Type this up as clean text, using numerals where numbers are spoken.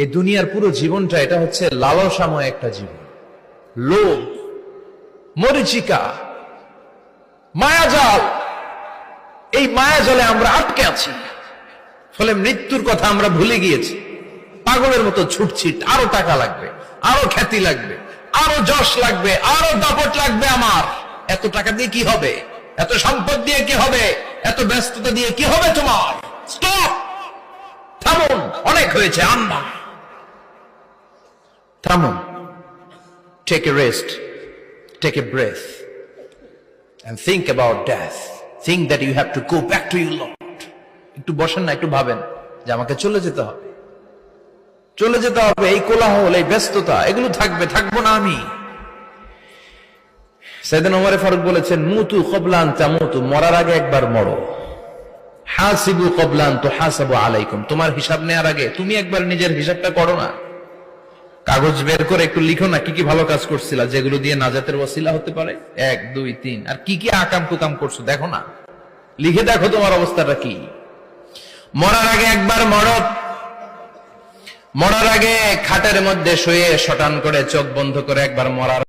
এই দুনিয়ার পুরো জীবনটা এটা হচ্ছে লালসাময় একটা জীবন, লোভ, মরিচিকা, মায়াজাল। এই মায়াজালে আমরা আটকে আছি, ফলে মৃত্যুর কথা আমরা ভুলে গিয়েছি। পাগলের মতো ছুটছি, আরো টাকা লাগবে, আরো খ্যাতি লাগবে, আরো যশ লাগবে, আরো দাপট লাগবে। আমার এত টাকা দিয়ে কি হবে? এত সম্পদ দিয়ে কি হবে? এত ব্যস্ততা দিয়ে কি হবে তোমার? স্টপ, থামুন, অনেক হয়েছে, আন্না থামুন। Take a rest, take a breath and think about death. Think that you have to go back to your Lord. একটু বসেন না, একটু ভাবেন যে আমাকে চলে যেতে হবে, চলে যেতে হবে। এই কোলাহল, এই ব্যস্ততা, এগুলো থাকবে, থাকবো না আমি। সাইয়েদনা ওমর ফারুক বলেছেন, মুতু ক্বাবলা আন তামুতু, মরার আগে একবার মরো। হাসিবু ক্বাবলা আন তুহাসাবু আলাইকুম, তোমার হিসাব নেওয়ার আগে তুমি একবার নিজের হিসাবটা করো না। কাগজ বের করে একটু লিখো না কি কি ভালো কাজ করছিলা, যেগুলো দিয়ে নাজাতের ওয়াসিলা হতে পারে। 1 2 3, আর কি কি আকাম কুকাম করছো দেখো না, লিখে দেখো তোমার অবস্থাটা কি। মরার আগে একবার মরো। মরার আগে খাটের মধ্যে শুয়ে শটান করে চোখ বন্ধ করে একবার মরার